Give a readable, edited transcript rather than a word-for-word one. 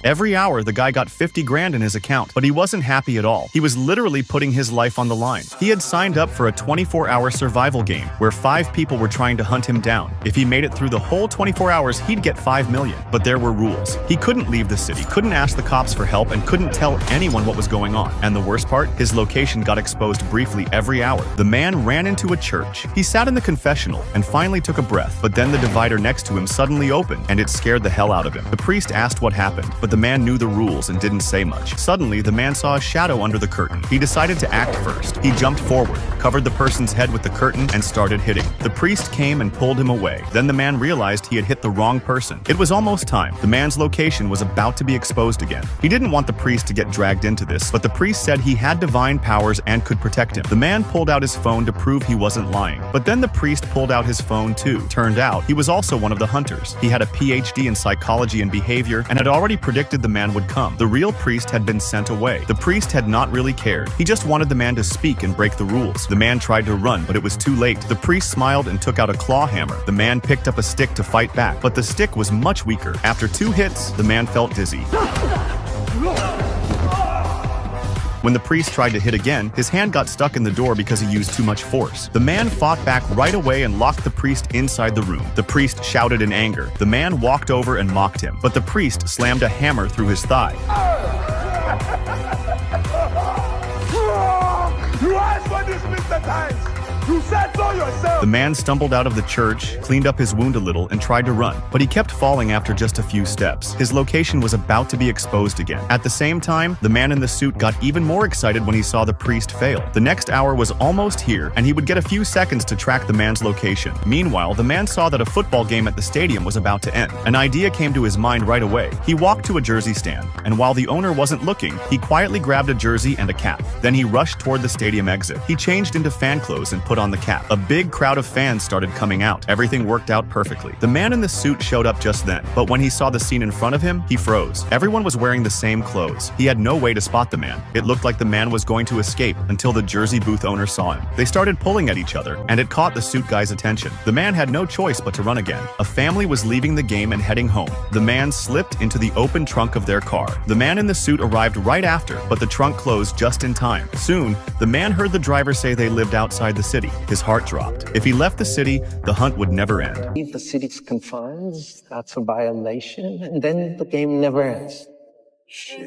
Every hour, the guy got 50 grand in his account, but he wasn't happy at all. He was literally putting his life on the line. He had signed up for a 24-hour survival game where 5 people were trying to hunt him down. If he made it through the whole 24 hours, he'd get 5 million. But there were rules. He couldn't leave the city, couldn't ask the cops for help, and couldn't tell anyone what was going on. And the worst part, his location got exposed briefly every hour. The man ran into a church. He sat in the confessional and finally took a breath, but then the divider next to him suddenly opened, and it scared the hell out of him. The priest asked what happened, but the man knew the rules and didn't say much. Suddenly, the man saw a shadow under the curtain. He decided to act first. He jumped forward, covered the person's head with the curtain, and started hitting. The priest came and pulled him away. Then the man realized he had hit the wrong person. It was almost time. The man's location was about to be exposed again. He didn't want the priest to get dragged into this, but the priest said he had divine powers and could protect him. The man pulled out his phone to prove he wasn't lying. But then the priest pulled out his phone too. Turned out, he was also one of the hunters. He had a PhD in psychology and behavior and had already predicted the man would come. The real priest had been sent away. The priest had not really cared. He just wanted the man to speak and break the rules. The man tried to run, but it was too late. The priest smiled and took out a claw hammer. The man picked up a stick to fight back, but the stick was much weaker. After 2 hits, the man felt dizzy. When the priest tried to hit again, his hand got stuck in the door because he used too much force. The man fought back right away and locked the priest inside the room. The priest shouted in anger. The man walked over and mocked him, but the priest slammed a hammer through his thigh. You asked for this, Mr. Times! You said so yourself! The man stumbled out of the church, cleaned up his wound a little, and tried to run, but he kept falling after just a few steps. His location was about to be exposed again. At the same time, the man in the suit got even more excited when he saw the priest fail. The next hour was almost here, and he would get a few seconds to track the man's location. Meanwhile, the man saw that a football game at the stadium was about to end. An idea came to his mind right away. He walked to a jersey stand, and while the owner wasn't looking, he quietly grabbed a jersey and a cap. Then he rushed toward the stadium exit. He changed into fan clothes and put on the cap. A big crowd of fans started coming out. Everything worked out perfectly. The man in the suit showed up just then, but when he saw the scene in front of him, he froze. Everyone was wearing the same clothes. He had no way to spot the man. It looked like the man was going to escape until the jersey booth owner saw him. They started pulling at each other, and it caught the suit guy's attention. The man had no choice but to run again. A family was leaving the game and heading home. The man slipped into the open trunk of their car. The man in the suit arrived right after, but the trunk closed just in time. Soon, the man heard the driver say they lived outside the city. His heart dropped. If he left the city, the hunt would never end. Leave the city's confines, that's a violation, and then the game never ends. Shit.